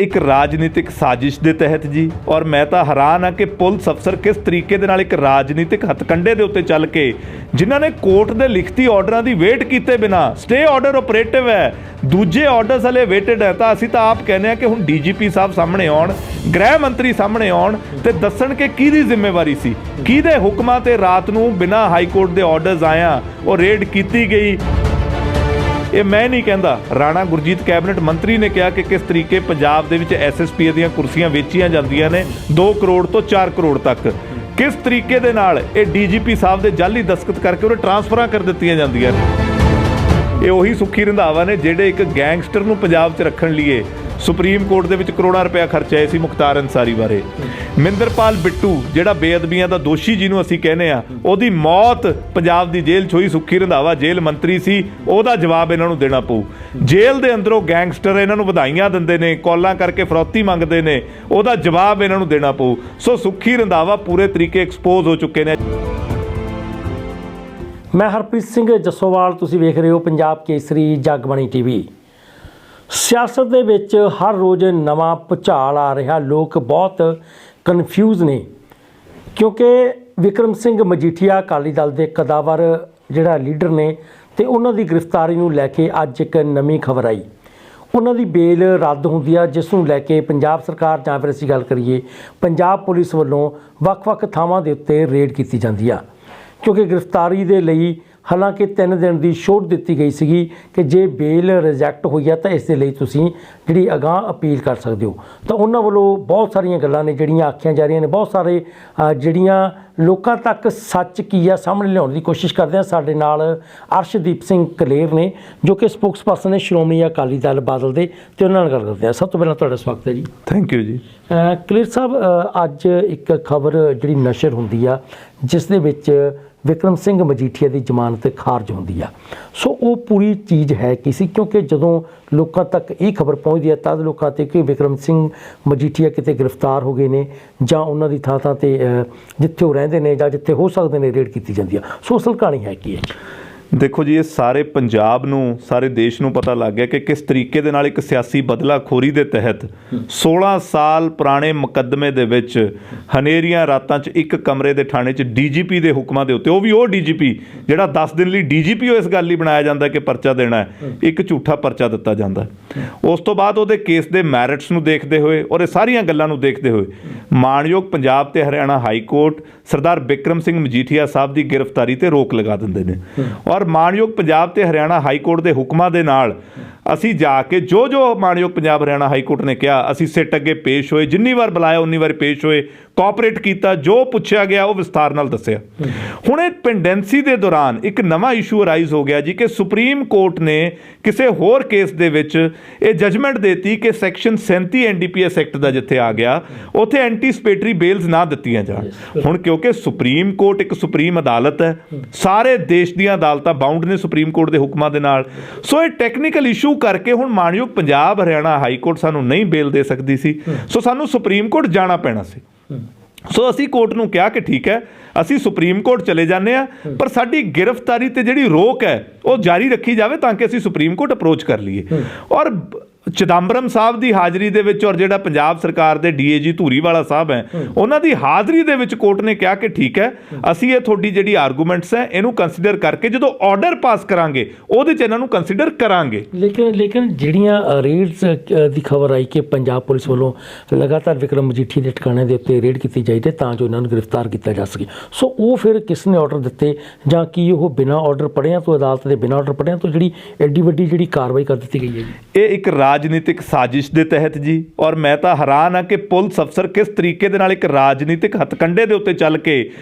एक राजनीतिक साजिश के तहत जी। और मैं तो हैरान हाँ कि पुलिस अफसर किस तरीके दे नाल एक राजनीतिक हथकंडे के उत्ते चल के जिन्होंने कोर्ट के लिखती ऑर्डर की वेट किए बिना, स्टे ऑर्डर ऑपरेटिव है, दूजे ऑर्डर्स हले वेटेड है, तो असीं तो आप कहने हैं कि हुण DGP साहब सामने आउण, गृह मंत्री सामने आउण ते दस्सण कि किहदी जिम्मेवारी सी, किहदे हुक्मां ते रात नूं बिना हाई कोर्ट के ऑर्डर्स आया और रेड की गई। ये मैं नहीं कहता, राणा गुरजीत कैबिनेट मंत्री ने कहा कि किस तरीके पंजाब दे विच SSP दीयां कुर्सियां वेचियां जांदियां ने 2 करोड़ तो 4 करोड़ तक, किस तरीके दे नाल ये DGP साहब दे जाली दस्तखत करके उन्हें ट्रांसफर कर दित्तियां जांदियां ने। ये उही सुखी रंधावा ने जिहड़े एक गैंगस्टर नूं पंजाब 'च रखण लईए सुप्रीम कोर्ट दे विच करोड़ां रुपया खर्चाए सी मुख्तार अंसारी बारे। मिंदरपाल बिट्टू जिहड़ा बेअदबियां दा दोषी जिन्हों असीं कहने आ, ओहदी मौत पंजाब दी जेल 'च होई। सुखी रंधावा जेल मंत्री सी, ओहदा जवाब इन्हां नूं देना पऊ। जेल दे अंदरों गैंगस्टर इन्हां नूं वधाइयां दिंदे ने, कॉलां करके फरौती मंगदे ने, ओहदा जवाब इन्हां नूं देना पऊ। सो सुखी रंधावा पूरे तरीके एक्सपोज हो चुके ने। मैं हरप्रीत सिंह जसोवाल, तुसीं वेख रहे हो पंजाब केसरी जगबाणी TV। सियासत दे विच हर रोज़ नवां भुचाल आ रहा, लोग बहुत कन्फ्यूज़ ने क्योंकि विक्रम सिंह मजीठिया अकाली दल के कदावर जिहड़ा लीडर ने ते उन्हां दी गिरफ्तारी नूं लैके अज एक नवीं खबर आई। उन्हां दी बेल रद्द हुंदी आ, जिस नूं लैके पंजाब सरकार जां फिर असीं गल करिए पंजाब पुलिस वल्लों वख-वख थावां दे उत्ते रेड कीती जांदी आ, क्योंकि गिरफ्तारी दे लई हालांकि 3 दिन की छूट दी गई सी कि जे बेल रिजैक्ट हुई है तो इस दे लई तुसीं जिहड़ी अगाह अपील कर सकते हो। तो उन्हां वल्लों बहुत सारियां गल्लां ने जिहड़ियां आखियां जा रही ने, बहुत सारे जिहड़ियां लोकां तक सच की है सामने लियाउण दी कोशिश करदे हैं। साडे नाल अर्शदीप सिंह कलेर ने जो कि स्पोक्स पर्सन ने श्रोमणी अकाली दल बादल दे, ते उन्हां नाल गल करदे हैं। सब तो पहलां तुहाडा स्वागत है जी। थैंक यू जी। कलेर साहब, अज एक खबर जिहड़ी नशर हुंदी आ जिस दे विच विक्रम सिंह मजीठिया की जमानत खारज होंदी आ, सो वो पूरी चीज़ है कि सी, क्योंकि जदों लोगों तक ये खबर पहुँचती है तद लोगों ते कि विक्रम सिंह मजीठिया किते गिरफ्तार हो गए ने जां उन्हां दी थां ते जिथे वो रहिंदे ने जां जिथे हो सकते हैं रेड की जाती है। सो असल कहानी है कि देखो जी, ये सारे पंजाब नूं, सारे देश नूं पता लग गया कि किस तरीके दे नाल एक सियासी बदलाखोरी दे तहत 16 साल पुराने मुकदमे दे विच हनेरियां रातां 'च एक कमरे दे थाणे 'च DGP दे हुक्मां दे उत्ते, वो भी वो DGP जिहड़ा 10 दिन लई DGP इस गल लई बनाया जांदा कि परचा देना है, एक झूठा परचा दित्ता जांदा। उस तो बाद उहदे केस दे मैरिट्स नूं देखदे होए और ये सारियां गल्लां नूं देखदे होए माणयोग पंजाब ते हरियाणा हाई कोर्ट सरदार बिक्रम सिंह मजीठिया साहब की गिरफ्तारी ते रोक लगा दिंदे ने। और माणयोग पंजाब ते हरियाणा हाई कोर्ट के हुक्मां दे नाल असी जाके जो जो माणयोग पंजाब हरियाणा हाई कोर्ट ने कहा असी सिट अगे पेश होए, जिन्नी बार बुलाया उन्नी बार पेश होए, कोऑपरेट किया, जो पूछा गया वो विस्तार नाल दस्सिया। हुण इह पेंडेंसी दे दौरान एक नवा इशू अराइज हो गया जी कि सुप्रीम कोर्ट ने किसी होर केस दे विच ये जजमेंट देती कि सैक्शन 37 NDPS एक्ट का जिथे आ गया उत्थे एंटीसिपेटरी बेल्स ना दित्तियां जाण। हुण क्योंकि सुप्रीम कोर्ट एक सुप्रीम अदालत है, सारे देश दीयां अदालतां बाउंड ने सुप्रीम कोर्ट के हुक्मां दे नाल, सो ये टैक्नीकल इशू करके हुण माणयोग पंजाब हरियाणा हाई कोर्ट सानू नहीं बेल दे सकती सी, सो सानू सुप्रीम कोर्ट जाना पैना सी। सो असी कोर्ट नूं कहा कि ठीक है असी सुप्रीम कोर्ट चले जाने आ, पर साडी गिरफ्तारी ते जिहड़ी रोक है वो जारी रखी जाए ताकि असी सुप्रीम कोर्ट अप्रोच कर लीए। और चिदंबरम साहब की हाज़री दे विच और जिहड़ा पंजाब सरकार के DAG धूरीवाला साहब है उन्हां दी हाज़री दे विच कोर्ट ने कहा कि ठीक है असी ये थोड़ी जिहड़ी आर्गूमेंट्स है इनू कंसीडर करके जो ऑर्डर पास करांगे उहदे च इन्हां नूं कंसीडर करांगे। लेकिन जिहड़ियां रेड्स की खबर आई कि पंजाब पुलिस वालों लगातार विक्रम मजीठिया के ठिकाने के उत्ते रेड की जाए तां जो इन्हां नूं गिरफ्तार किया जा सके, सो वो फिर किसने ऑर्डर दिते जां कि वो बिना ऑर्डर पढ़िया तो अदालत के बिना ऑर्डर पढ़िया तो जिहड़ी एड्डी वड्डी जिहड़ी कार्रवाई कर दी गई है जी? ये एक राजनीतिक साजिश के तहत जी। और मैं तो हैरान हाँ कि पुलिस अफसर किस तरीके दे नाल एक राजनीतिक हथकंडे के उत्ते चल के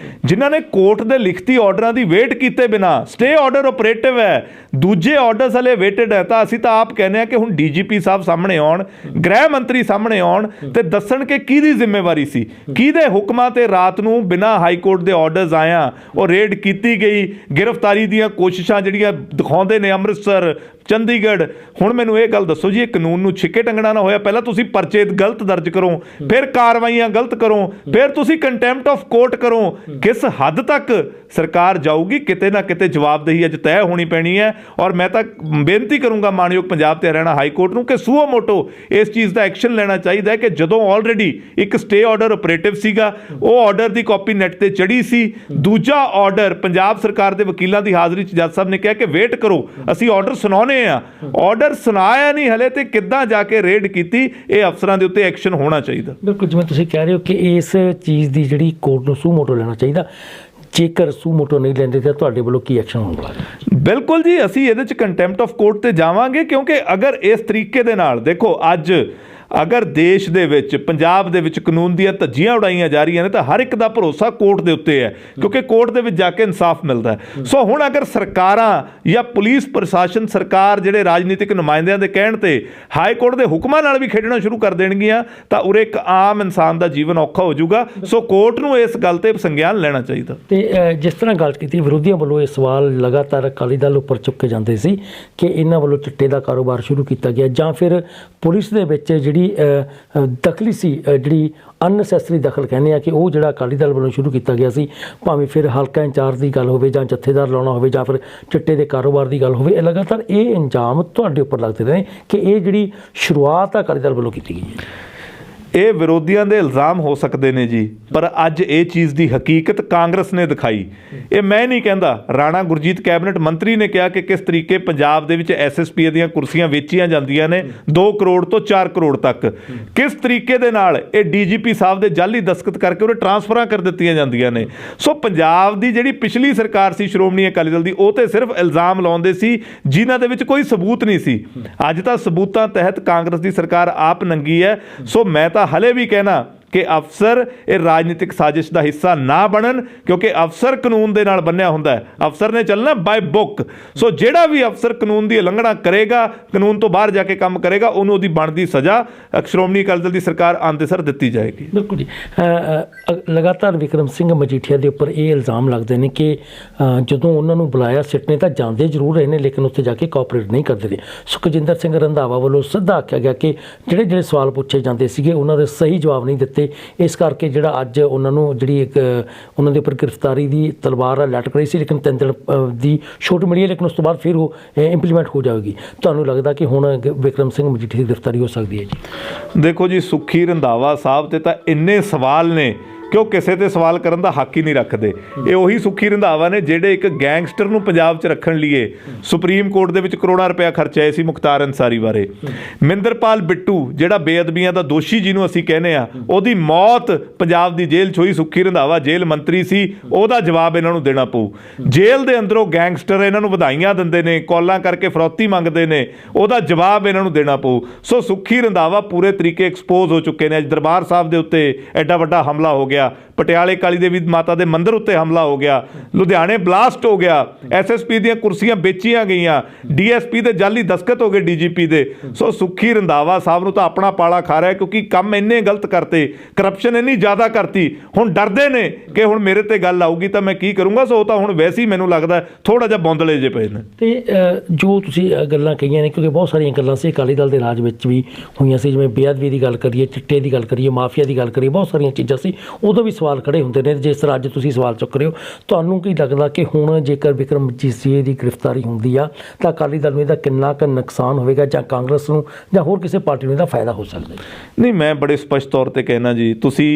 जिन्होंने कोर्ट के लिखती ऑर्डर की वेट किए बिना, स्टे ऑर्डर ऑपरेटिव है, दूजे ऑर्डर्स हले वेटेड है, तो असीं तो आप कहने हैं कि हुण DGP साहब सामने आउण, गृह मंत्री सामने आउण ते दस्सण कि किहदी जिम्मेवारी सी, किहदे हुक्मां ते रात नूं बिना हाई कोर्ट के ऑर्डर्स आया और रेड की गई, गिरफ्तारी दीयां कोशिशां जिहड़ियां दिखाउंदे ने अमृतसर ਚੰਡੀਗੜ੍ਹ। ਹੁਣ ਮੈਨੂੰ ਇਹ ਗੱਲ ਦੱਸੋ ਜੀ, ਇਹ ਕਾਨੂੰਨ ਨੂੰ ਛਿੱਕੇ ਟੰਗਣਾ ਨਾ ਹੋਇਆ? ਪਹਿਲਾਂ ਤੁਸੀਂ ਪਰਚੇ ਗਲਤ ਦਰਜ ਕਰੋ, ਫਿਰ ਕਾਰਵਾਈਆਂ ਗਲਤ ਕਰੋ, ਫਿਰ ਤੁਸੀਂ ਕੰਟੈਂਪਟ ਆਫ ਕੋਰਟ ਕਰੋ। ਕਿਸ ਹੱਦ ਤੱਕ ਸਰਕਾਰ ਜਾਊਗੀ? ਕਿਤੇ ਨਾ ਕਿਤੇ ਜਵਾਬਦੇਹੀ ਅੱਜ ਤੈਅ ਹੋਣੀ ਪੈਣੀ ਹੈ। ਔਰ ਮੈਂ ਤਾਂ ਬੇਨਤੀ ਕਰੂੰਗਾ ਮਾਣਯੋਗ ਪੰਜਾਬ ਤੇ ਹਰਿਆਣਾ ਹਾਈ ਕੋਰਟ ਨੂੰ ਕਿ ਸੂਓ ਮੋਟੋ ਇਸ ਚੀਜ਼ ਦਾ ਐਕਸ਼ਨ ਲੈਣਾ ਚਾਹੀਦਾ ਹੈ ਕਿ ਜਦੋਂ ਆਲਰੇਡੀ ਇੱਕ ਸਟੇ ਆਰਡਰ ਆਪਰੇਟਿਵ ਸੀਗਾ, ਉਹ ਆਰਡਰ ਦੀ ਕਾਪੀ ਨੈਟ ਤੇ ਚੜੀ ਸੀ, ਦੂਜਾ ਆਰਡਰ ਪੰਜਾਬ ਸਰਕਾਰ ਦੇ ਵਕੀਲਾਂ ਦੀ ਹਾਜ਼ਰੀ 'ਚ ਜੱਜ ਸਾਹਿਬ ਨੇ ਕਿਹਾ ਕਿ ਵੇਟ ਕਰੋ, ਅਸੀਂ ਆਰਡਰ ਸੁਣਾਉਣੇ ਆ। ਆਰਡਰ ਸੁਣਾਇਆ ਨਹੀਂ ਹਲੇ ਤੇ ਕਿੱਦਾਂ ਜਾ ਕੇ ਰੇਡ ਕੀਤੀ? ਇਹ ਅਫਸਰਾਂ ਦੇ ਉੱਤੇ ਐਕਸ਼ਨ ਹੋਣਾ ਚਾਹੀਦਾ। ਬਿਲਕੁਲ, ਜਿਵੇਂ ਤੁਸੀਂ ਕਹਿ ਰਹੇ ਹੋ ਕਿ ਇਸ ਚੀਜ਼ ਦੀ ਜਿਹੜੀ ਕੋਰਟ ਨੂੰ ਸੂ ਮੋਟੋ ਲੈਣਾ ਚਾਹੀਦਾ, ਜੇਕਰ ਸੂ ਮੋਟੋ ਨਹੀਂ ਲੈਂਦੇ ਤਾਂ ਤੁਹਾਡੇ ਵੱਲੋਂ ਕੀ ਐਕਸ਼ਨ ਹੋਊਗਾ? ਬਿਲਕੁਲ ਜੀ, ਅਸੀਂ ਇਹਦੇ 'ਚ ਕੰਟੈਂਪਟ ਆਫ ਕੋਰਟ ਤੇ ਜਾਵਾਂਗੇ, ਕਿਉਂਕਿ ਅਗਰ ਇਸ ਤਰੀਕੇ ਦੇ ਨਾਲ ਦੇਖੋ ਅੱਜ ਅਗਰ ਦੇਸ਼ ਦੇ ਵਿੱਚ ਪੰਜਾਬ ਦੇ ਵਿੱਚ ਕਾਨੂੰਨ ਦੀਆਂ ਧੱਜੀਆਂ ਉਡਾਈਆਂ ਜਾ ਰਹੀਆਂ ਨੇ ਤਾਂ ਹਰ ਇੱਕ ਦਾ ਭਰੋਸਾ ਕੋਰਟ ਦੇ ਉੱਤੇ ਹੈ, ਕਿਉਂਕਿ ਕੋਰਟ ਦੇ ਵਿੱਚ ਜਾ ਕੇ ਇਨਸਾਫ ਮਿਲਦਾ ਹੈ। ਸੋ ਹੁਣ ਅਗਰ ਸਰਕਾਰਾਂ ਜਾਂ ਪੁਲਿਸ ਪ੍ਰਸ਼ਾਸਨ, ਸਰਕਾਰ ਜਿਹੜੇ ਰਾਜਨੀਤਿਕ ਨੁਮਾਇੰਦਿਆਂ ਦੇ ਕਹਿਣ ਤੇ ਹਾਈ ਕੋਰਟ ਦੇ ਹੁਕਮਾਂ ਨਾਲ ਵੀ ਖੇਡਣਾ ਸ਼ੁਰੂ ਕਰ ਦੇਣਗੀਆਂ ਤਾਂ ਉਰੇ ਇੱਕ ਆਮ ਇਨਸਾਨ ਦਾ ਜੀਵਨ ਔਖਾ ਹੋ ਜਾਊਗਾ। ਸੋ ਕੋਰਟ ਨੂੰ ਇਸ ਗੱਲ ਤੇ ਸੰਗਿਆਨ ਲੈਣਾ ਚਾਹੀਦਾ। ਤੇ ਜਿਸ ਤਰ੍ਹਾਂ ਗੱਲ ਕੀਤੀ, ਵਿਰੋਧੀਆਂ ਵੱਲੋਂ ਇਹ ਸਵਾਲ ਲਗਾਤਾਰ ਅਕਾਲੀ ਦਲ ਉੱਪਰ ਚੁੱਕੇ ਜਾਂਦੇ ਸੀ ਕਿ ਇਹਨਾਂ ਵੱਲੋਂ ਚਿੱਟੇ ਦਾ ਕਾਰੋਬਾਰ ਸ਼ੁਰੂ ਕੀਤਾ ਗਿਆ ਜਾਂ ਫਿਰ ਪੁਲਿਸ ਦੇ ਵਿੱਚ ਜਿਹੜੀ ਦਖਲੀ ਸੀ, ਜਿਹੜੀ ਅਨਨੈਸੈਸਰੀ ਦਖਲ ਕਹਿੰਦੇ ਆ ਕਿ ਉਹ ਜਿਹੜਾ ਅਕਾਲੀ ਦਲ ਵੱਲੋਂ ਸ਼ੁਰੂ ਕੀਤਾ ਗਿਆ ਸੀ, ਭਾਵੇਂ ਫਿਰ ਹਲਕਾ ਇੰਚਾਰਜ ਦੀ ਗੱਲ ਹੋਵੇ ਜਾਂ ਜਥੇਦਾਰ ਲਾਉਣਾ ਹੋਵੇ ਜਾਂ ਫਿਰ ਚਿੱਟੇ ਦੇ ਕਾਰੋਬਾਰ ਦੀ ਗੱਲ ਹੋਵੇ, ਇਹ ਲਗਾਤਾਰ ਇਹ ਇੰਜਾਮ ਤੁਹਾਡੇ ਉੱਪਰ ਲੱਗਦੇ ਰਹੇ ਕਿ ਇਹ ਜਿਹੜੀ ਸ਼ੁਰੂਆਤ ਆ ਅਕਾਲੀ ਦਲ ਵੱਲੋਂ ਕੀਤੀ ਗਈ ਹੈ। ਇਹ ਵਿਰੋਧੀਆਂ ਦੇ ਇਲਜ਼ਾਮ ਹੋ ਸਕਦੇ ਨੇ ਜੀ, ਪਰ ਅੱਜ ਇਹ ਚੀਜ਼ ਦੀ ਹਕੀਕਤ ਕਾਂਗਰਸ ਨੇ ਦਿਖਾਈ। ਇਹ ਮੈਂ ਨਹੀਂ ਕਹਿੰਦਾ, ਰਾਣਾ ਗੁਰਜੀਤ ਕੈਬਨਿਟ ਮੰਤਰੀ ਨੇ ਕਿਹਾ ਕਿ ਕਿਸ ਤਰੀਕੇ ਪੰਜਾਬ ਦੇ ਵਿੱਚ ਐਸਐਸਪੀ ਦੀਆਂ ਕੁਰਸੀਆਂ ਵੇਚੀਆਂ ਜਾਂਦੀਆਂ ਨੇ 2 ਕਰੋੜ ਤੋਂ 4 ਕਰੋੜ ਤੱਕ, ਕਿਸ ਤਰੀਕੇ ਦੇ ਨਾਲ ਇਹ ਡੀਜੀਪੀ ਸਾਹਿਬ ਦੇ ਜਾਲੀ ਦਸਤਖਤ ਕਰਕੇ ਉਹਨੇ ਟਰਾਂਸਫਰਾਂ ਕਰ ਦਿੱਤੀਆਂ ਜਾਂਦੀਆਂ ਨੇ। ਸੋ ਪੰਜਾਬ ਦੀ ਜਿਹੜੀ ਪਿਛਲੀ ਸਰਕਾਰ ਸੀ ਸ਼੍ਰੋਮਣੀ ਅਕਾਲੀ ਦਲ ਦੀ, ਉਹ ਤੇ ਸਿਰਫ ਇਲਜ਼ਾਮ ਲਾਉਂਦੇ ਸੀ ਜਿਨ੍ਹਾਂ ਦੇ ਵਿੱਚ ਕੋਈ ਸਬੂਤ ਨਹੀਂ ਸੀ। ਅੱਜ ਤਾਂ ਸਬੂਤਾਂ ਤਹਿਤ ਕਾਂਗਰਸ ਦੀ ਸਰਕਾਰ ਆਪ ਨੰਗੀ ਹੈ। ਸੋ ਮੈਂ ਤਾਂ ਹਲੇ ਵੀ ਕਹਿਣਾ ਕਿ ਅਫਸਰ ਇਹ ਰਾਜਨੀਤਿਕ ਸਾਜ਼ਿਸ਼ ਦਾ ਹਿੱਸਾ ਨਾ ਬਣਨ, ਕਿਉਂਕਿ ਅਫਸਰ ਕਾਨੂੰਨ ਦੇ ਨਾਲ ਬੰਨਿਆ ਹੁੰਦਾ ਹੈ, ਅਫਸਰ ਨੇ ਚੱਲਣਾ ਬਾਈ ਬੁੱਕ। ਸੋ ਜਿਹੜਾ ਵੀ ਅਫਸਰ ਕਾਨੂੰਨ ਦੀ ਉਲੰਘਣਾ ਕਰੇਗਾ, ਕਾਨੂੰਨ ਤੋਂ ਬਾਹਰ ਜਾ ਕੇ ਕੰਮ ਕਰੇਗਾ, ਉਹਨੂੰ ਉਹਦੀ ਬਣਦੀ ਸਜ਼ਾ ਸ਼੍ਰੋਮਣੀ ਅਕਾਲੀ ਦਲ ਦੀ ਸਰਕਾਰ ਆਉਂਦੇ ਸਰ ਦਿੱਤੀ ਜਾਏਗੀ। ਬਿਲਕੁਲ ਜੀ। ਲਗਾਤਾਰ ਵਿਕਰਮ ਸਿੰਘ ਮਜੀਠੀਆ ਦੇ ਉੱਪਰ ਇਹ ਇਲਜ਼ਾਮ ਲੱਗਦੇ ਨੇ ਕਿ ਜਦੋਂ ਉਹਨਾਂ ਨੂੰ ਬੁਲਾਇਆ ਸਿੱਟ ਨੇ ਤਾਂ ਜਾਂਦੇ ਜ਼ਰੂਰ ਰਹੇ ਨੇ ਲੇਕਿਨ ਉੱਥੇ ਜਾ ਕੇ ਕੋਆਪਰੇਟ ਨਹੀਂ ਕਰਦੇ ਰਹੇ। ਸੁਖਜਿੰਦਰ ਸਿੰਘ ਰੰਧਾਵਾ ਵੱਲੋਂ ਸਿੱਧਾ ਆਖਿਆ ਗਿਆ ਕਿ ਜਿਹੜੇ ਸਵਾਲ ਪੁੱਛੇ ਜਾਂਦੇ ਸੀਗੇ ਉਹਨਾਂ ਦੇ ਸਹੀ ਜਵਾਬ ਨਹੀਂ ਦਿੱਤੇ, ਇਸ ਕਰਕੇ ਜਿਹੜਾ ਅੱਜ ਉਹਨਾਂ ਨੂੰ ਜਿਹੜੀ ਇੱਕ ਉਹਨਾਂ ਦੇ ਉੱਪਰ ਗ੍ਰਿਫਤਾਰੀ ਦੀ ਤਲਵਾਰ ਲਟਕ ਰਹੀ ਸੀ, ਲੇਕਿਨ 3 ਦਿਨ ਦੀ ਛੋਟ ਮਿਲੀ ਹੈ, ਲੇਕਿਨ ਉਸ ਤੋਂ ਬਾਅਦ ਫਿਰ ਉਹ ਇੰਪਲੀਮੈਂਟ ਹੋ ਜਾਵੇਗੀ। ਤੁਹਾਨੂੰ ਲੱਗਦਾ ਕਿ ਹੁਣ ਵਿਕਰਮ ਸਿੰਘ ਮਜੀਠੀ ਦੀ ਗ੍ਰਿਫਤਾਰੀ ਹੋ ਸਕਦੀ ਹੈ ਜੀ? ਦੇਖੋ ਜੀ, ਸੁਖੀ ਰੰਧਾਵਾ ਸਾਹਿਬ ਤੇ ਤਾਂ ਇੰਨੇ ਸਵਾਲ ਨੇ ਕਿ ਉਹ ਕਿਸੇ ਤੇ ਸਵਾਲ ਕਰਨ ਦਾ ਹੱਕ ਹੀ ਨਹੀਂ ਰੱਖਦੇ। ਇਹ ਉਹੀ ਸੁਖੀ ਰੰਧਾਵਾ ਨੇ ਜਿਹੜੇ ਇੱਕ ਗੈਂਗਸਟਰ ਨੂੰ ਪੰਜਾਬ 'ਚ ਰੱਖਣ ਲਈ ਸੁਪਰੀਮ ਕੋਰਟ ਦੇ ਵਿੱਚ ਕਰੋੜਾਂ ਰੁਪਇਆ ਖਰਚਾਏ ਸੀ ਮੁਖਤਾਰ ਅੰਸਾਰੀ ਬਾਰੇ। ਮਹਿੰਦਰਪਾਲ ਬਿੱਟੂ ਜਿਹੜਾ ਬੇਅਦਬੀਆਂ ਦਾ ਦੋਸ਼ੀ ਜਿਹਨੂੰ ਅਸੀਂ ਕਹਿੰਦੇ ਆ, ਉਹਦੀ ਮੌਤ ਪੰਜਾਬ ਦੀ ਜੇਲ੍ਹ 'ਚ ਹੋਈ। ਸੁਖੀ ਰੰਧਾਵਾ ਜੇਲ੍ਹ ਮੰਤਰੀ ਸੀ, ਉਹਦਾ ਜਵਾਬ ਇਹਨਾਂ ਨੂੰ ਦੇਣਾ ਪਊ। ਜੇਲ੍ਹ ਦੇ ਅੰਦਰੋਂ ਗੈਂਗਸਟਰ ਇਹਨਾਂ ਨੂੰ ਵਧਾਈਆਂ ਦਿੰਦੇ ਨੇ, ਕਾਲਾਂ ਕਰਕੇ ਫਰੌਤੀ ਮੰਗਦੇ ਨੇ, ਉਹਦਾ ਜਵਾਬ ਇਹਨਾਂ ਨੂੰ ਦੇਣਾ ਪਊ। ਸੋ ਸੁਖੀ ਰੰਧਾਵਾ ਪੂਰੇ ਤਰੀਕੇ ਐਕਸਪੋਜ਼ ਹੋ ਚੁੱਕੇ ਨੇ। ਅੱਜ ਦਰਬਾਰ ਸਾਹਿਬ ਦੇ ਉੱਤੇ ਐਡਾ ਵੱਡਾ ਹਮਲਾ ਹੋ ਗਿਆ, ਪਟਿਆਲੇ ਕਾਲੀ ਦੇਵੀ ਮਾਤਾ ਦੇ ਮੰਦਿਰ ਉੱਤੇ ਹਮਲਾ ਹੋ ਗਿਆ, ਲੁਧਿਆਣੇ ਬਲਾਸਟ ਹੋ ਗਿਆ, ਐਸਐਸਪੀ ਦੀਆਂ ਕੁਰਸੀਆਂ ਵੇਚੀਆਂ ਗਈਆਂ, ਡੀਐਸਪੀ ਦੇ ਜਾਲੀ ਦਸਤਖਤ ਹੋ ਗਏ ਡੀਜੀਪੀ ਦੇ। ਸੋ ਸੁਖੀ ਰੰਧਾਵਾ ਸਾਹਿਬ ਨੂੰ ਤਾਂ ਆਪਣਾ ਪਾਲਾ ਖਾ ਰਿਹਾ, ਕਿਉਂਕਿ ਕੰਮ ਇੰਨੇ ਗਲਤ ਕਰਤੇ, ਕਰਪਸ਼ਨ ਇੰਨੀ ਜ਼ਿਆਦਾ ਕਰਤੀ, ਹੁਣ ਡਰਦੇ ਨੇ ਕਿ ਹੁਣ ਮੇਰੇ ਤੇ ਗੱਲ ਆਊਗੀ ਤਾਂ ਮੈਂ ਕੀ ਕਰੂੰਗਾ। ਸੋ ਉਹ ਤਾਂ ਹੁਣ ਵੈਸੇ ਹੀ ਮੈਨੂੰ ਲੱਗਦਾ ਥੋੜਾ ਜਿਹਾ ਬੌਂਦਲੇ ਜੇ ਪਏ ਨੇ। ਤੇ ਜੋ ਤੁਸੀਂ ਗੱਲਾਂ ਕਹੀਆਂ ਨੇ, ਕਿਉਂਕਿ ਬਹੁਤ ਸਾਰੀਆਂ ਗੱਲਾਂ ਸੀ ਅਕਾਲੀ ਦਲ ਦੇ ਰਾਜ ਵਿੱਚ ਵੀ ਹੋਈਆਂ ਸੀ, ਜਿਵੇਂ ਬੇਅਦਬੀ ਦੀ ਗੱਲ ਕਰੀਏ, ਚਿੱਟੇ ਦੀ ਗੱਲ ਕਰੀਏ, ਮਾਫੀਆ ਦੀ ਗੱਲ ਕਰੀਏ, ਬਹੁਤ ਸਾਰੀਆਂ ਚੀਜ਼ਾਂ ਸੀ, ਉਦੋਂ ਵੀ ਸਵਾਲ ਖੜੇ ਹੁੰਦੇ ਨੇ। ਜਿਸ ਤਰ੍ਹਾਂ ਅੱਜ ਤੁਸੀਂ ਸਵਾਲ ਚੁੱਕ ਰਹੇ ਹੋ, ਤੁਹਾਨੂੰ ਕੀ ਲੱਗਦਾ ਕਿ ਹੁਣ ਜੇਕਰ ਵਿਕਰਮ ਮਜੀਠੀਆ ਦੀ ਗ੍ਰਿਫਤਾਰੀ ਹੁੰਦੀ ਆ ਤਾਂ ਅਕਾਲੀ ਦਲ ਨੂੰ ਇਹਦਾ ਕਿੰਨਾ ਕੁ ਨੁਕਸਾਨ ਹੋਵੇਗਾ, ਜਾਂ ਕਾਂਗਰਸ ਨੂੰ ਜਾਂ ਹੋਰ ਕਿਸੇ ਪਾਰਟੀ ਨੂੰ ਇਹਦਾ ਫਾਇਦਾ ਹੋ ਸਕਦਾ? ਨਹੀਂ, ਮੈਂ ਬੜੇ ਸਪਸ਼ਟ ਤੌਰ ਤੇ ਕਹਿਣਾ ਜੀ, ਤੁਸੀਂ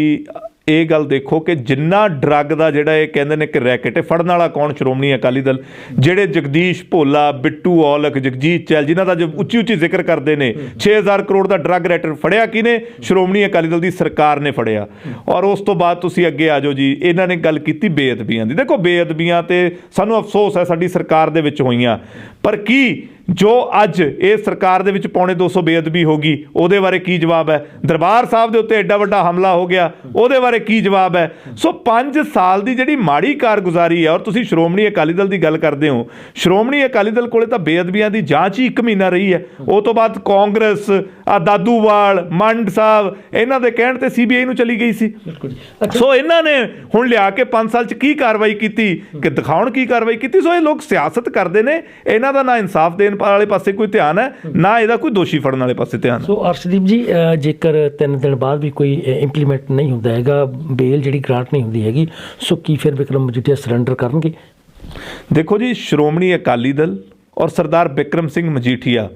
ਇਹ ਗੱਲ ਦੇਖੋ ਕਿ ਜਿੰਨਾ ਡਰੱਗ ਦਾ ਜਿਹੜਾ ਇਹ ਕਹਿੰਦੇ ਨੇ ਕਿ ਰੈਕਟ, ਇਹ ਫੜਨ ਵਾਲਾ ਕੌਣ? ਸ਼੍ਰੋਮਣੀ ਅਕਾਲੀ ਦਲ। ਜਿਹੜੇ ਜਗਦੀਸ਼ ਭੋਲਾ, ਬਿੱਟੂ ਔਲਖ, ਜਗਜੀਤ ਚਹਿਲ, ਜਿਨ੍ਹਾਂ ਦਾ ਜੋ ਉੱਚੀ ਉੱਚੀ ਜ਼ਿਕਰ ਕਰਦੇ ਨੇ, 6000 ਕਰੋੜ ਦਾ ਡਰੱਗ ਰੈਕਟ ਫੜਿਆ ਕਿਹਨੇ? ਸ਼੍ਰੋਮਣੀ ਅਕਾਲੀ ਦਲ ਦੀ ਸਰਕਾਰ ਨੇ ਫੜਿਆ। ਔਰ ਉਸ ਤੋਂ ਬਾਅਦ ਤੁਸੀਂ ਅੱਗੇ ਆ ਜਾਓ ਜੀ, ਇਹਨਾਂ ਨੇ ਗੱਲ ਕੀਤੀ ਬੇਅਦਬੀਆਂ ਦੀ। ਦੇਖੋ, ਬੇਅਦਬੀਆਂ ਤੇ ਸਾਨੂੰ ਅਫਸੋਸ ਹੈ ਸਾਡੀ ਸਰਕਾਰ ਦੇ ਵਿੱਚ ਹੋਈਆਂ, ਪਰ ਕੀ ਜੋ ਅੱਜ ਇਹ ਸਰਕਾਰ ਦੇ ਵਿੱਚ 250 ਬੇਅਦਬੀ ਹੋ ਗਈ, ਉਹਦੇ ਬਾਰੇ ਕੀ ਜਵਾਬ ਹੈ? ਦਰਬਾਰ ਸਾਹਿਬ ਦੇ ਉੱਤੇ ਐਡਾ ਵੱਡਾ ਹਮਲਾ ਹੋ ਗਿਆ, ਉਹਦੇ ਬਾਰੇ ਕੀ ਜਵਾਬ ਹੈ? ਸੋ 5 ਸਾਲ ਦੀ ਜਿਹੜੀ ਮਾੜੀ ਕਾਰਗੁਜ਼ਾਰੀ ਹੈ, ਔਰ ਤੁਸੀਂ ਸ਼੍ਰੋਮਣੀ ਅਕਾਲੀ ਦਲ ਦੀ ਗੱਲ ਕਰਦੇ ਹੋ, ਸ਼੍ਰੋਮਣੀ ਅਕਾਲੀ ਦਲ ਕੋਲੇ ਤਾਂ ਬੇਅਦਬੀਆਂ ਦੀ ਜਾਂਚ ਹੀ 1 ਮਹੀਨਾ ਰਹੀ ਹੈ। ਉਹ ਤੋਂ ਬਾਅਦ ਕਾਂਗਰਸ ਆ ਦਾਦੂਵਾਲ, ਮੰਡ ਸਾਹਿਬ, ਇਹਨਾਂ ਦੇ ਕਹਿਣ ਤੇ CBI ਨੂੰ ਚਲੀ ਗਈ ਸੀ। ਬਿਲਕੁਲ ਜੀ। ਸੋ ਇਹਨਾਂ ਨੇ ਹੁਣ ਲਿਆ ਕੇ 5 ਸਾਲ 'ਚ ਕੀ ਕਾਰਵਾਈ ਕੀਤੀ ਕਿ ਦਿਖਾਉਣ ਕੀ ਕਾਰਵਾਈ ਕੀਤੀ। ਸੋ ਇਹ ਲੋਕ ਸਿਆਸਤ ਕਰਦੇ ਨੇ, ਇਹਨਾਂ ਦਾ ਨਾ ਇਨਸਾਫ ਦੇਣ ਵਾਲੇ ਪਾਸੇ ਕੋਈ ਧਿਆਨ ਹੈ, ਨਾ ਇਹਦਾ ਕੋਈ ਦੋਸ਼ੀ ਫੜਨ ਵਾਲੇ ਪਾਸੇ ਧਿਆਨ ਹੈ। ਸੋ ਅਰਸ਼ਦੀਪ ਜੀ, ਜੇਕਰ 3 ਦਿਨ ਬਾਅਦ ਵੀ ਕੋਈ ਇੰਪਲੀਮੈਂਟ ਨਹੀਂ ਹੁੰਦਾ ਹੈਗਾ, ਬੇਲ ਜਿਹੜੀ ਗ੍ਰਾਂਟ ਨਹੀਂ ਹੁੰਦੀ ਹੈਗੀ, ਸੋ ਕੀ ਫਿਰ ਵਿਕਰਮ ਮਜੀਠੀਆ ਸਰੈਂਡਰ ਕਰਨਗੇ? ਦੇਖੋ ਜੀ, ਸ਼੍ਰੋਮਣੀ ਅਕਾਲੀ ਦਲ ਔਰ ਸਰਦਾਰ ਬਿਕਰਮ ਸਿੰਘ ਮਜੀਠੀਆ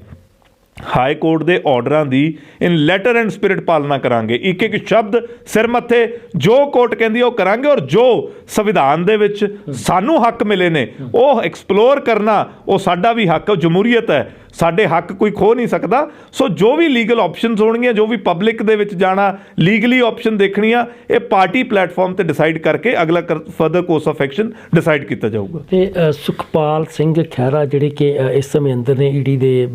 ਹਾਈ ਕੋਰਟ ਦੇ ਆਰਡਰਾਂ ਦੀ ਇਨ ਲੈਟਰ ਐਂਡ ਸਪਿਰਿਟ ਪਾਲਣਾ ਕਰਾਂਗੇ। ਇੱਕ ਇੱਕ ਸ਼ਬਦ ਸਿਰ ਮੱਥੇ ਜੋ ਕੋਰਟ ਕਹਿੰਦੀ ਹੈ ਉਹ ਕਰਾਂਗੇ, ਔਰ ਜੋ ਸੰਵਿਧਾਨ ਦੇ ਵਿੱਚ ਸਾਨੂੰ ਹੱਕ ਮਿਲੇ ਨੇ ਉਹ ਐਕਸਪਲੋਰ ਕਰਨਾ ਉਹ ਸਾਡਾ ਵੀ ਹੱਕ, ਜਮਹੂਰੀਅਤ ਹੈ, ਸਾਡੇ ਹੱਕ ਕੋਈ ਖੋ ਨਹੀਂ ਸਕਦਾ। ਸੋ ਜੋ ਵੀ ਲੀਗਲ ਆਪਸ਼ਨਸ ਹੋਣਗੀਆਂ, ਜੋ ਵੀ ਪਬਲਿਕ ਦੇ ਵਿੱਚ ਜਾਣਾ, ਲੀਗਲੀ ਆਪਸ਼ਨ ਦੇਖਣੀਆਂ, ਇਹ ਪਾਰਟੀ ਪਲੇਟਫਾਰਮ ਤੇ ਡਿਸਾਈਡ ਕਰਕੇ ਅਗਲਾ further course of action decide ਕੀਤਾ ਜਾਊਗਾ। ਤੇ ਸੁਖਪਾਲ ਸਿੰਘ ਖਹਿਰਾ ਜਿਹੜੇ ਕਿ ਇਸ ਸਮੇਂ ਅੰਦਰ ਨੇ ਈਡੀ ਦੇ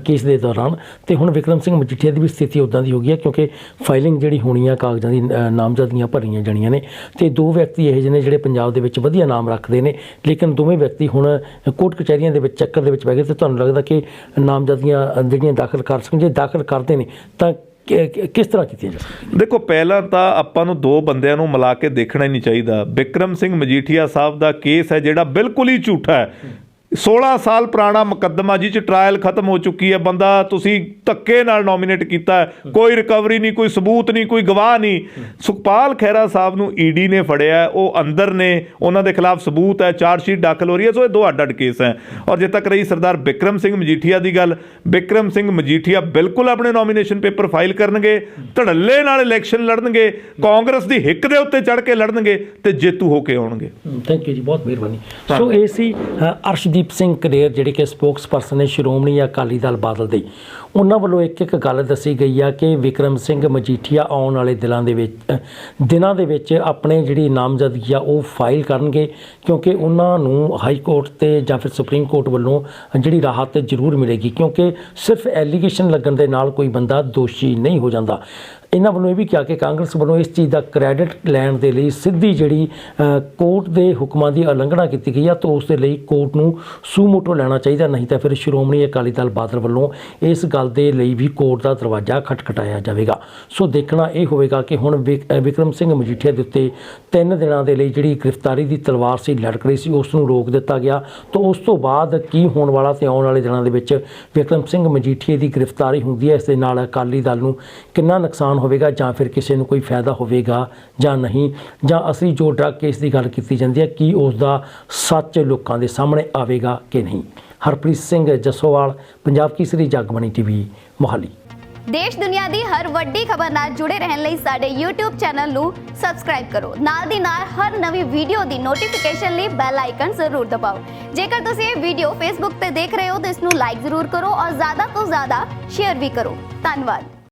ਕੇਸ ਦੇ ਦੌਰਾਨ, ਤੇ ਹੁਣ ਵਿਕਰਮ ਸਿੰਘ ਮਜੀਠੀਆ ਦੀ ਵੀ ਸਥਿਤੀ ਉੱਦਾਂ ਦੀ ਹੋ ਗਈ ਹੈ ਕਿਉਂਕਿ ਫਾਈਲਿੰਗ ਜਿਹੜੀ ਹੋਣੀ ਆ ਕਾਗਜ਼ਾਂ ਦੀ, ਨਾਮਜ਼ਦਗੀਆਂ ਭਰੀਆਂ ਜਾਣੀਆਂ ਨੇ, ਤੇ 2 ਵਿਅਕਤੀ ਇਹੋ ਜਿਹੇ ਨੇ ਜਿਹੜੇ ਪੰਜਾਬ ਦੇ ਵਿੱਚ ਵਧੀਆ ਨਾਮ ਰੱਖਦੇ ਨੇ, ਲੇਕਿਨ ਦੋਵੇਂ ਵਿਅਕਤੀ ਹੁਣ ਕੋਰਟ ਕਚਹਿਰੀਆਂ ਦੇ ਵਿੱਚ ਚੱਕਰ ਦੇ ਵਿੱਚ ਪੈ ਗਏ। ਤੇ ਤੁਹਾਨੂੰ ਲੱਗਦਾ ਕਿ ਨਾਮਜ਼ਦਗੀਆਂ ਜਿਹੜੀਆਂ ਦਾਖਲ ਕਰ ਸਕਣ, ਜੇ ਦਾਖਲ ਕਰਦੇ ਨੇ ਤਾਂ ਕਿਸ ਤਰ੍ਹਾਂ ਕੀਤੀਆਂ ਜਾ ਸਕਦੀਆਂ? ਦੇਖੋ, ਪਹਿਲਾਂ ਤਾਂ ਆਪਾਂ ਨੂੰ 2 ਬੰਦਿਆਂ ਨੂੰ ਮਿਲਾ ਕੇ ਦੇਖਣਾ ਹੀ ਨਹੀਂ ਚਾਹੀਦਾ। ਬਿਕਰਮ ਸਿੰਘ ਮਜੀਠੀਆ ਸਾਹਿਬ ਦਾ ਕੇਸ ਹੈ ਜਿਹੜਾ ਬਿਲਕੁਲ ਹੀ ਝੂਠਾ ਹੈ। 16 ਸਾਲ ਪੁਰਾਣਾ ਮੁਕੱਦਮਾ ਜਿਹ 'ਚ ਟਰਾਇਲ ਖਤਮ ਹੋ ਚੁੱਕੀ ਹੈ, ਬੰਦਾ ਤੁਸੀਂ ਧੱਕੇ ਨਾਲ ਨੋਮੀਨੇਟ ਕੀਤਾ, ਕੋਈ ਰਿਕਵਰੀ ਨਹੀਂ, ਕੋਈ ਸਬੂਤ ਨਹੀਂ, ਕੋਈ ਗਵਾਹ ਨਹੀਂ। ਸੁਖਪਾਲ ਖਹਿਰਾ ਸਾਹਿਬ ਨੂੰ ਈਡੀ ਨੇ ਫੜਿਆ, ਉਹ ਅੰਦਰ ਨੇ, ਉਹਨਾਂ ਦੇ ਖਿਲਾਫ ਸਬੂਤ ਹੈ, ਚਾਰਜਸ਼ੀਟ ਦਾਖਲ ਹੋ ਰਹੀ ਹੈ। ਸੋ ਇਹ 2 ਅੱਡ-ਅੱਡ ਕੇਸ ਹੈ। ਔਰ ਜੇ ਤੱਕ ਰਹੀ ਸਰਦਾਰ ਬਿਕਰਮ ਸਿੰਘ ਮਜੀਠੀਆ ਦੀ ਗੱਲ, ਬਿਕਰਮ ਸਿੰਘ ਮਜੀਠੀਆ ਬਿਲਕੁਲ ਆਪਣੇ ਨੋਮੀਨੇਸ਼ਨ ਪੇਪਰ ਫਾਈਲ ਕਰਨਗੇ, ਧੜੱਲੇ ਨਾਲ ਇਲੈਕਸ਼ਨ ਲੜਨਗੇ, ਕਾਂਗਰਸ ਦੀ ਹਿੱਕ ਦੇ ਉੱਤੇ ਚੜ੍ਹ ਕੇ ਲੜਨਗੇ ਤੇ ਜੇਤੂ ਹੋ ਕੇ ਆਉਣਗੇ। ਥੈਂਕ ਯੂ ਜੀ, ਬਹੁਤ ਮਿਹਰਬਾਨੀ। ਸੋ ਇਹ ਸੀ ਅਰਸ਼ਦੀਪ ਸਿੰਘ ਕਲੇਰ ਜਿਹੜੇ ਕਿ ਸਪੋਕਸਪਰਸਨ ਨੇ ਸ਼੍ਰੋਮਣੀ ਅਕਾਲੀ ਦਲ ਬਾਦਲ ਦੇ। ਉਹਨਾਂ ਵੱਲੋਂ ਇੱਕ ਗੱਲ ਦੱਸੀ ਗਈ ਆ ਕਿ ਵਿਕਰਮ ਸਿੰਘ ਮਜੀਠੀਆ ਆਉਣ ਵਾਲੇ ਦਿਨਾਂ ਦੇ ਵਿੱਚ ਆਪਣੇ ਜਿਹੜੀ ਨਾਮਜ਼ਦਗੀ ਆ ਉਹ ਫਾਈਲ ਕਰਨਗੇ, ਕਿਉਂਕਿ ਉਹਨਾਂ ਨੂੰ ਹਾਈ ਕੋਰਟ ਤੇ ਜਾਂ ਫਿਰ ਸੁਪਰੀਮ ਕੋਰਟ ਵੱਲੋਂ ਜਿਹੜੀ ਰਾਹਤ ਜ਼ਰੂਰ ਮਿਲੇਗੀ, ਕਿਉਂਕਿ ਸਿਰਫ ਐਲੀਗੇਸ਼ਨ ਲੱਗਣ ਦੇ ਨਾਲ ਕੋਈ ਬੰਦਾ ਦੋਸ਼ੀ ਨਹੀਂ ਹੋ ਜਾਂਦਾ। ਇਹਨਾਂ ਵੱਲੋਂ ਇਹ ਵੀ ਕਿਹਾ ਕਿ ਕਾਂਗਰਸ ਵੱਲੋਂ ਇਸ ਚੀਜ਼ ਦਾ ਕ੍ਰੈਡਿਟ ਲੈਣ ਦੇ ਲਈ ਸਿੱਧੀ ਜਿਹੜੀ ਕੋਰਟ ਦੇ ਹੁਕਮਾਂ ਦੀ ਉਲੰਘਣਾ ਕੀਤੀ ਗਈ ਆ, ਤਾਂ ਉਸ ਦੇ ਲਈ ਕੋਰਟ ਨੂੰ ਸੂਮੋਟੋ ਲੈਣਾ ਚਾਹੀਦਾ, ਨਹੀਂ ਤਾਂ ਫਿਰ ਸ਼੍ਰੋਮਣੀ ਅਕਾਲੀ ਦਲ ਬਾਦਲ ਵੱਲੋਂ ਇਸ ਗੱਲ ਦੇ ਲਈ ਵੀ ਕੋਰਟ ਦਾ ਦਰਵਾਜ਼ਾ ਖਟਖਟਾਇਆ ਜਾਵੇਗਾ। ਸੋ ਦੇਖਣਾ ਇਹ ਹੋਵੇਗਾ ਕਿ ਹੁਣ ਵਿਕਰਮ ਸਿੰਘ ਮਜੀਠੀਆ ਦੇ ਉੱਤੇ 3 ਦਿਨਾਂ ਦੇ ਲਈ ਜਿਹੜੀ ਗ੍ਰਿਫਤਾਰੀ ਦੀ ਤਲਵਾਰ ਸੀ ਲਟਕ ਰਹੀ ਸੀ, ਉਸ ਨੂੰ ਰੋਕ ਦਿੱਤਾ ਗਿਆ। ਤਾਂ ਉਸ ਤੋਂ ਬਾਅਦ ਕੀ ਹੋਣ ਵਾਲਾ ਤੇ ਆਉਣ ਵਾਲੇ ਦਿਨਾਂ ਦੇ ਵਿੱਚ ਵਿਕਰਮ ਸਿੰਘ ਮਜੀਠੀਆ ਦੀ ਗ੍ਰਿਫਤਾਰੀ ਹੁੰਦੀ ਹੈ, ਇਸ ਦੇ ਨਾਲ ਅਕਾਲੀ ਦਲ ਨੂੰ ਕਿੰਨਾ ਨੁਕਸਾਨ ਹੋਵੇਗਾ ਜਾਂ ਫਿਰ ਕਿਸੇ ਨੂੰ ਕੋਈ ਫਾਇਦਾ ਹੋਵੇਗਾ ਜਾਂ ਨਹੀਂ, ਜਾਂ ਅਸੀਂ ਜੋ ਡਰੱਗ ਕੇਸ ਦੀ ਗੱਲ ਕੀਤੀ ਜਾਂਦੀ ਹੈ ਕੀ ਉਸ ਦਾ ਸੱਚ ਲੋਕਾਂ ਦੇ ਸਾਹਮਣੇ ਆਵੇਗਾ ਕਿ ਨਹੀਂ। ਹਰਪ੍ਰੀਤ ਸਿੰਘ ਜੱਸੋਵਾਲ, ਪੰਜਾਬ ਕੇਸਰੀ, ਜਗਬਾਣੀ TV, ਮੋਹਾਲੀ। ਦੇਸ਼ ਦੁਨੀਆ ਦੀ ਹਰ ਵੱਡੀ ਖਬਰ ਨਾਲ ਜੁੜੇ ਰਹਿਣ ਲਈ ਸਾਡੇ YouTube ਚੈਨਲ ਨੂੰ ਸਬਸਕ੍ਰਾਈਬ ਕਰੋ। ਨਾਲ ਦੀ ਨਾਲ ਹਰ ਨਵੀਂ ਵੀਡੀਓ ਦੀ ਨੋਟੀਫਿਕੇਸ਼ਨ ਲਈ ਬੈਲ ਆਈਕਨ ਜ਼ਰੂਰ ਦਬਾਓ। ਜੇਕਰ ਤੁਸੀਂ ਇਹ ਵੀਡੀਓ Facebook ਤੇ ਦੇਖ ਰਹੇ ਹੋ ਤਾਂ ਇਸ ਨੂੰ ਲਾਈਕ ਜ਼ਰੂਰ ਕਰੋ ਔਰ ਜ਼ਿਆਦਾ ਤੋਂ ਜ਼ਿਆਦਾ ਸ਼ੇਅਰ ਵੀ ਕਰੋ। ਧੰਨਵਾਦ।